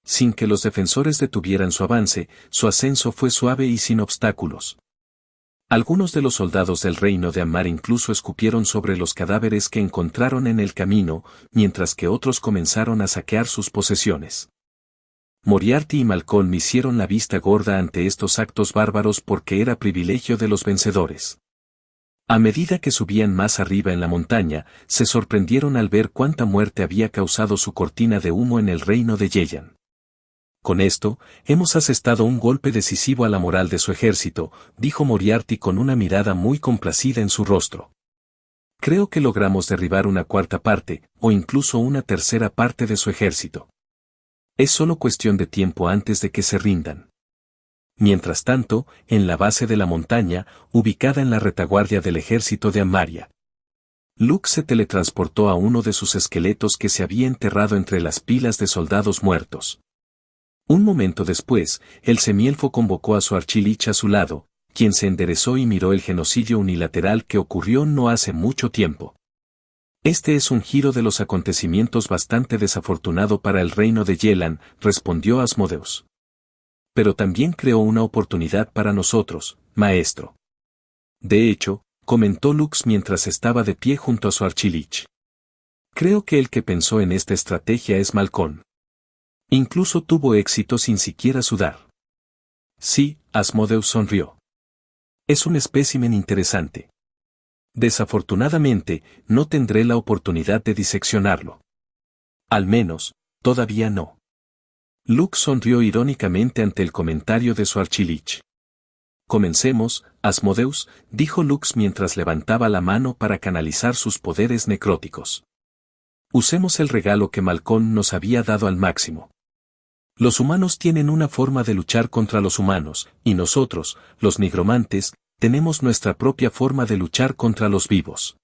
Sin que los defensores detuvieran su avance, su ascenso fue suave y sin obstáculos. Algunos de los soldados del reino de Ammar incluso escupieron sobre los cadáveres que encontraron en el camino, mientras que otros comenzaron a saquear sus posesiones. Moriarty y Malcolm hicieron la vista gorda ante estos actos bárbaros porque era privilegio de los vencedores. A medida que subían más arriba en la montaña, se sorprendieron al ver cuánta muerte había causado su cortina de humo en el reino de Yeyan. Con esto, hemos asestado un golpe decisivo a la moral de su ejército, dijo Moriarty con una mirada muy complacida en su rostro. Creo que logramos derribar una cuarta parte, o incluso una tercera parte de su ejército. Es solo cuestión de tiempo antes de que se rindan. Mientras tanto, en la base de la montaña, ubicada en la retaguardia del ejército de Amaria, Luke se teletransportó a uno de sus esqueletos que se había enterrado entre las pilas de soldados muertos. Un momento después, el semielfo convocó a su archilich a su lado, quien se enderezó y miró el genocidio unilateral que ocurrió no hace mucho tiempo. Este es un giro de los acontecimientos bastante desafortunado para el reino de Yelan, respondió Asmodeus. Pero también creó una oportunidad para nosotros, maestro. De hecho, comentó Lux mientras estaba de pie junto a su archilich. Creo que el que pensó en esta estrategia es Malcolm. Incluso tuvo éxito sin siquiera sudar. Sí, Asmodeus sonrió. Es un espécimen interesante. Desafortunadamente, no tendré la oportunidad de diseccionarlo. Al menos, todavía no. Luke sonrió irónicamente ante el comentario de su archilich. Comencemos, Asmodeus, dijo Lux mientras levantaba la mano para canalizar sus poderes necróticos. Usemos el regalo que Malcolm nos había dado al máximo. Los humanos tienen una forma de luchar contra los humanos, y nosotros, los nigromantes, tenemos nuestra propia forma de luchar contra los vivos.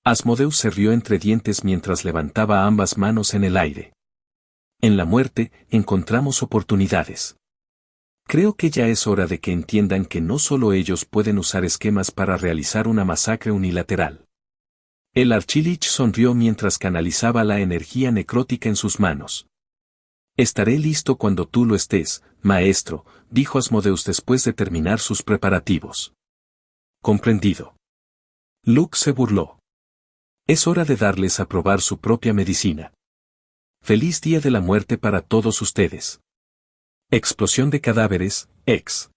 Asmodeus se rió entre dientes mientras levantaba ambas manos en el aire. En la muerte, encontramos oportunidades. Creo que ya es hora de que entiendan que no solo ellos pueden usar esquemas para realizar una masacre unilateral. El archilich sonrió mientras canalizaba la energía necrótica en sus manos. Estaré listo cuando tú lo estés, maestro, dijo Asmodeus después de terminar sus preparativos. Comprendido. Luke se burló. Es hora de darles a probar su propia medicina. Feliz día de la muerte para todos ustedes. Explosión de cadáveres, ex.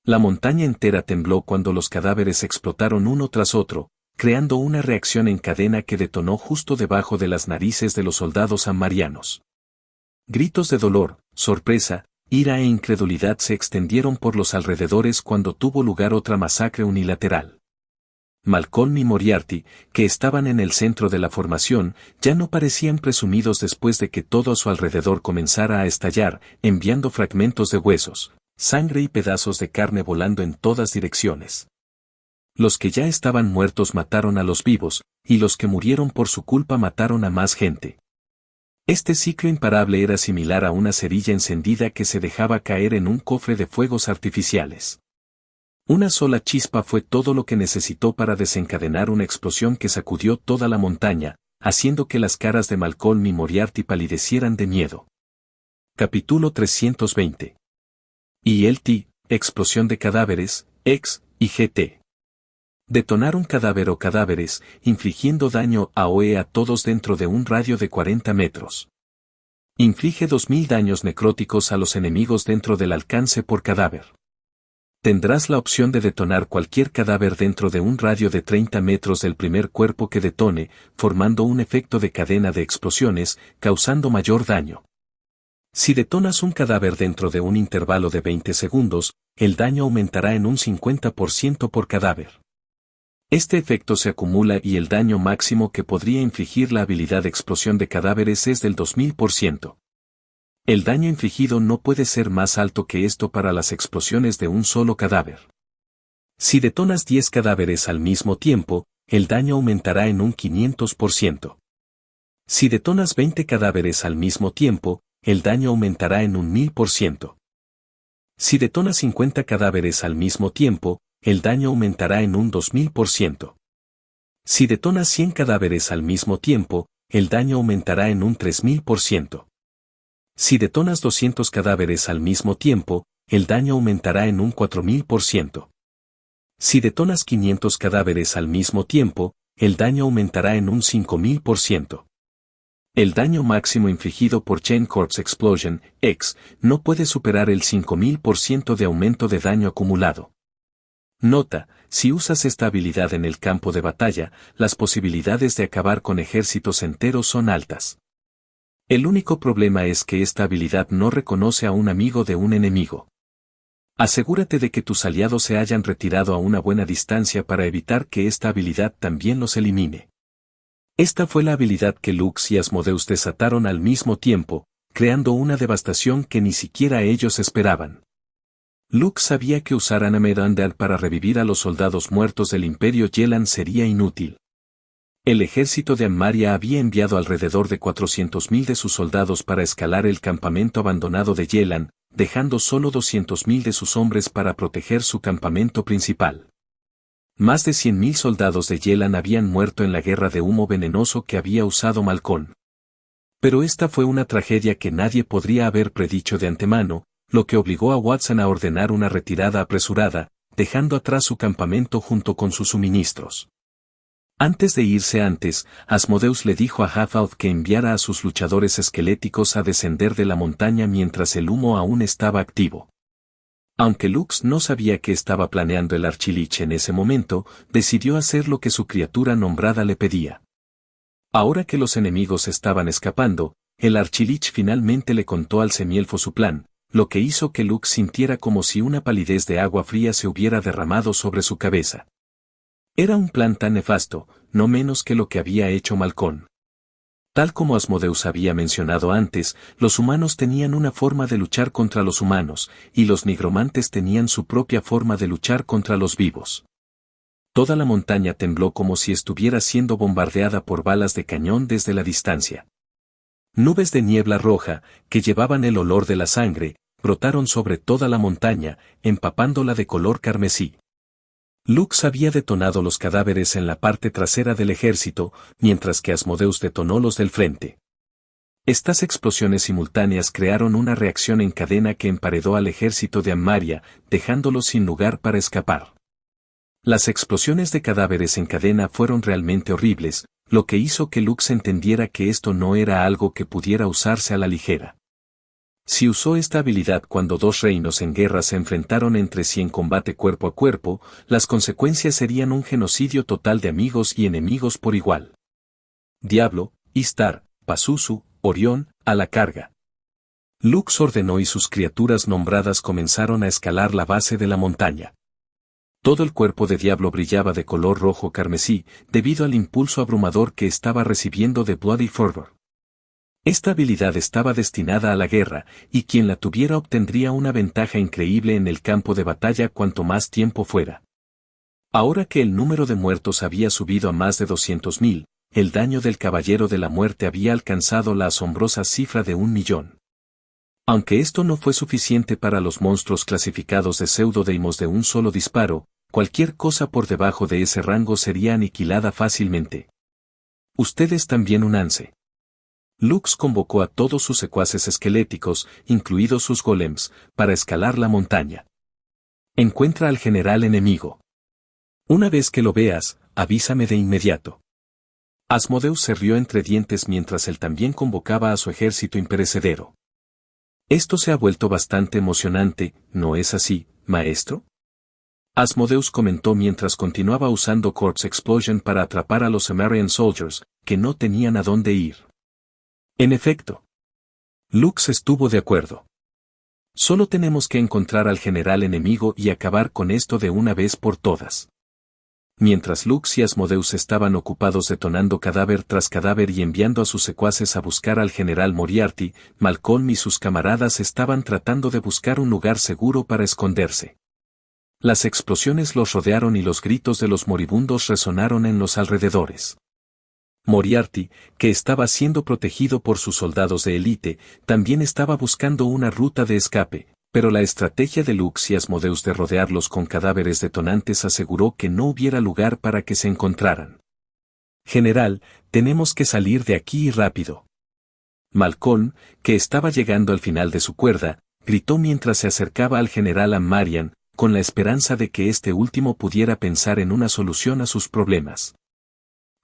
La montaña entera tembló cuando los cadáveres explotaron uno tras otro, creando una reacción en cadena que detonó justo debajo de las narices de los soldados ammarianos. Gritos de dolor, sorpresa, ira e incredulidad se extendieron por los alrededores cuando tuvo lugar otra masacre unilateral. Malcolm y Moriarty, que estaban en el centro de la formación, ya no parecían presumidos después de que todo a su alrededor comenzara a estallar, enviando fragmentos de huesos, sangre y pedazos de carne volando en todas direcciones. Los que ya estaban muertos mataron a los vivos, y los que murieron por su culpa mataron a más gente. Este ciclo imparable era similar a una cerilla encendida que se dejaba caer en un cofre de fuegos artificiales. Una sola chispa fue todo lo que necesitó para desencadenar una explosión que sacudió toda la montaña, haciendo que las caras de Malcolm y Moriarty palidecieran de miedo. Capítulo 320. ILT, explosión de cadáveres, X, y GT. Detonar un cadáver o cadáveres, infligiendo daño a todos dentro de un radio de 40 metros. Inflige 2000 daños necróticos a los enemigos dentro del alcance por cadáver. Tendrás la opción de detonar cualquier cadáver dentro de un radio de 30 metros del primer cuerpo que detone, formando un efecto de cadena de explosiones, causando mayor daño. Si detonas un cadáver dentro de un intervalo de 20 segundos, el daño aumentará en un 50% por cadáver. Este efecto se acumula y el daño máximo que podría infligir la habilidad de explosión de cadáveres es del 2000%. El daño infligido no puede ser más alto que esto para las explosiones de un solo cadáver. Si detonas 10 cadáveres al mismo tiempo, el daño aumentará en un 500%. Si detonas 20 cadáveres al mismo tiempo, el daño aumentará en un 1000%. Si detonas 50 cadáveres al mismo tiempo, el daño aumentará en un 2000%. Si detonas 100 cadáveres al mismo tiempo, el daño aumentará en un 3000%. Si detonas 200 cadáveres al mismo tiempo, el daño aumentará en un 4000%. Si detonas 500 cadáveres al mismo tiempo, el daño aumentará en un 5000%. El daño máximo infligido por Chain Corpse Explosion, X, no puede superar el 5000% de aumento de daño acumulado. Nota, si usas esta habilidad en el campo de batalla, las posibilidades de acabar con ejércitos enteros son altas. El único problema es que esta habilidad no reconoce a un amigo de un enemigo. Asegúrate de que tus aliados se hayan retirado a una buena distancia para evitar que esta habilidad también los elimine. Esta fue la habilidad que Lux y Asmodeus desataron al mismo tiempo, creando una devastación que ni siquiera ellos esperaban. Lux sabía que usar Anamedandal para revivir a los soldados muertos del Imperio Yelan sería inútil. El ejército de Ammaria había enviado alrededor de 400.000 de sus soldados para escalar el campamento abandonado de Yelan, dejando solo 200.000 de sus hombres para proteger su campamento principal. Más de 100.000 soldados de Yelan habían muerto en la guerra de humo venenoso que había usado Malcolm. Pero esta fue una tragedia que nadie podría haber predicho de antemano, lo que obligó a Watson a ordenar una retirada apresurada, dejando atrás su campamento junto con sus suministros. Antes de irse Asmodeus le dijo a Hathaud que enviara a sus luchadores esqueléticos a descender de la montaña mientras el humo aún estaba activo. Aunque Lux no sabía qué estaba planeando el Archilich en ese momento, decidió hacer lo que su criatura nombrada le pedía. Ahora que los enemigos estaban escapando, el Archilich finalmente le contó al semielfo su plan, lo que hizo que Lux sintiera como si una palidez de agua fría se hubiera derramado sobre su cabeza. Era un plan tan nefasto, no menos que lo que había hecho Malcolm. Tal como Asmodeus había mencionado antes, los humanos tenían una forma de luchar contra los humanos, y los nigromantes tenían su propia forma de luchar contra los vivos. Toda la montaña tembló como si estuviera siendo bombardeada por balas de cañón desde la distancia. Nubes de niebla roja, que llevaban el olor de la sangre, brotaron sobre toda la montaña, empapándola de color carmesí. Lux había detonado los cadáveres en la parte trasera del ejército, mientras que Asmodeus detonó los del frente. Estas explosiones simultáneas crearon una reacción en cadena que emparedó al ejército de Ammaria, dejándolos sin lugar para escapar. Las explosiones de cadáveres en cadena fueron realmente horribles, lo que hizo que Lux entendiera que esto no era algo que pudiera usarse a la ligera. Si usó esta habilidad cuando dos reinos en guerra se enfrentaron entre sí en combate cuerpo a cuerpo, las consecuencias serían un genocidio total de amigos y enemigos por igual. Diablo, Istar, Pazuzu, Orión, a la carga. Lux ordenó y sus criaturas nombradas comenzaron a escalar la base de la montaña. Todo el cuerpo de Diablo brillaba de color rojo carmesí, debido al impulso abrumador que estaba recibiendo de Bloody Fervor. Esta habilidad estaba destinada a la guerra, y quien la tuviera obtendría una ventaja increíble en el campo de batalla cuanto más tiempo fuera. Ahora que el número de muertos había subido a más de 200.000, el daño del Caballero de la Muerte había alcanzado la asombrosa cifra de 1.000.000. Aunque esto no fue suficiente para los monstruos clasificados de pseudodeimos de un solo disparo, cualquier cosa por debajo de ese rango sería aniquilada fácilmente. Ustedes también únanse. Lux convocó a todos sus secuaces esqueléticos, incluidos sus golems, para escalar la montaña. Encuentra al general enemigo. Una vez que lo veas, avísame de inmediato. Asmodeus se rió entre dientes mientras él también convocaba a su ejército imperecedero. Esto se ha vuelto bastante emocionante, ¿no es así, maestro? Asmodeus comentó mientras continuaba usando Corpse Explosion para atrapar a los Sumerian Soldiers, que no tenían a dónde ir. En efecto. Lux estuvo de acuerdo. Solo tenemos que encontrar al general enemigo y acabar con esto de una vez por todas. Mientras Lux y Asmodeus estaban ocupados detonando cadáver tras cadáver y enviando a sus secuaces a buscar al general Moriarty, Malcolm y sus camaradas estaban tratando de buscar un lugar seguro para esconderse. Las explosiones los rodearon y los gritos de los moribundos resonaron en los alrededores. Moriarty, que estaba siendo protegido por sus soldados de élite, también estaba buscando una ruta de escape, pero la estrategia de Lux y Asmodeus de rodearlos con cadáveres detonantes aseguró que no hubiera lugar para que se encontraran. General, tenemos que salir de aquí y rápido. Malcolm, que estaba llegando al final de su cuerda, gritó mientras se acercaba al general Ammarian, con la esperanza de que este último pudiera pensar en una solución a sus problemas.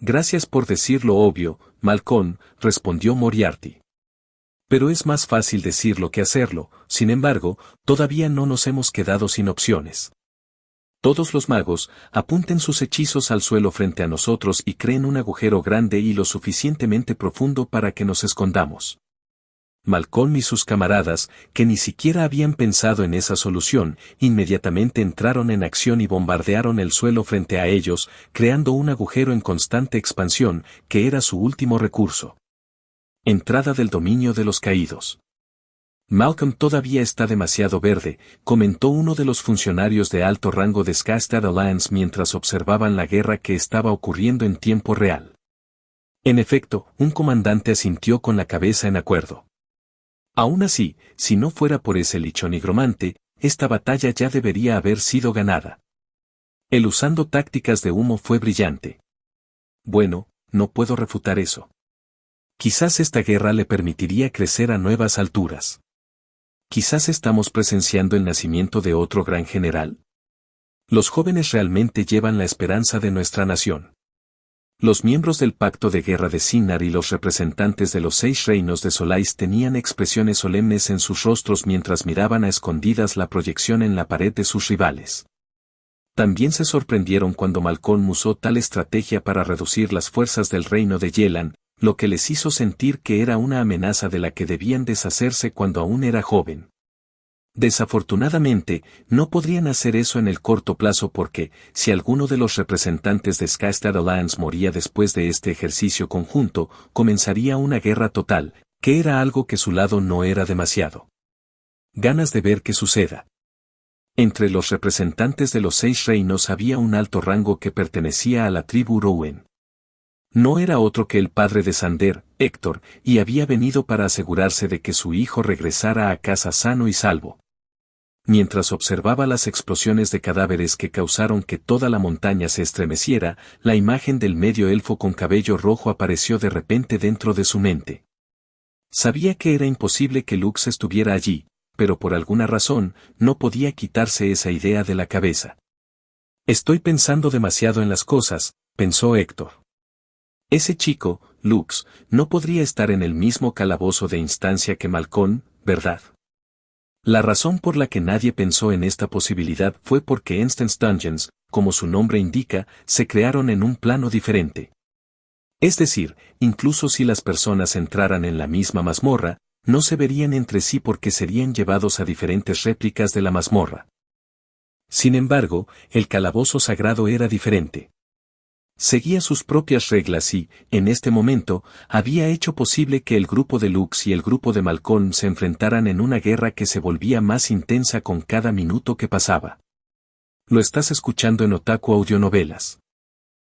Gracias por decir lo obvio, Malcolm, respondió Moriarty. Pero es más fácil decirlo que hacerlo, sin embargo, todavía no nos hemos quedado sin opciones. Todos los magos, apunten sus hechizos al suelo frente a nosotros y creen un agujero grande y lo suficientemente profundo para que nos escondamos. Malcolm y sus camaradas, que ni siquiera habían pensado en esa solución, inmediatamente entraron en acción y bombardearon el suelo frente a ellos, creando un agujero en constante expansión, que era su último recurso. Entrada del dominio de los caídos. Malcolm todavía está demasiado verde, comentó uno de los funcionarios de alto rango de Skystad Alliance mientras observaban la guerra que estaba ocurriendo en tiempo real. En efecto, un comandante asintió con la cabeza en acuerdo. Aún así, si no fuera por ese licho nigromante, esta batalla ya debería haber sido ganada. El usando tácticas de humo fue brillante. Bueno, no puedo refutar eso. Quizás esta guerra le permitiría crecer a nuevas alturas. Quizás estamos presenciando el nacimiento de otro gran general. Los jóvenes realmente llevan la esperanza de nuestra nación. Los miembros del Pacto de Guerra de Sinnar y los representantes de los 6 reinos de Solais tenían expresiones solemnes en sus rostros mientras miraban a escondidas la proyección en la pared de sus rivales. También se sorprendieron cuando Malcolm usó tal estrategia para reducir las fuerzas del reino de Yelan, lo que les hizo sentir que era una amenaza de la que debían deshacerse cuando aún era joven. Desafortunadamente, no podrían hacer eso en el corto plazo porque, si alguno de los representantes de Skystad Alliance moría después de este ejercicio conjunto, comenzaría una guerra total, que era algo que su lado no era demasiado. Ganas de ver qué suceda. Entre los representantes de los 6 reinos había un alto rango que pertenecía a la tribu Rowen. No era otro que el padre de Sander, Héctor, y había venido para asegurarse de que su hijo regresara a casa sano y salvo. Mientras observaba las explosiones de cadáveres que causaron que toda la montaña se estremeciera, la imagen del medio elfo con cabello rojo apareció de repente dentro de su mente. Sabía que era imposible que Lux estuviera allí, pero por alguna razón, no podía quitarse esa idea de la cabeza. Estoy pensando demasiado en las cosas, pensó Héctor. Ese chico, Lux, no podría estar en el mismo calabozo de instancia que Malcolm, ¿verdad? La razón por la que nadie pensó en esta posibilidad fue porque Einstein's Dungeons, como su nombre indica, se crearon en un plano diferente. Es decir, incluso si las personas entraran en la misma mazmorra, no se verían entre sí porque serían llevados a diferentes réplicas de la mazmorra. Sin embargo, el calabozo sagrado era diferente. Seguía sus propias reglas y, en este momento, había hecho posible que el grupo de Lux y el grupo de Malcolm se enfrentaran en una guerra que se volvía más intensa con cada minuto que pasaba. Lo estás escuchando en Otaku Audionovelas.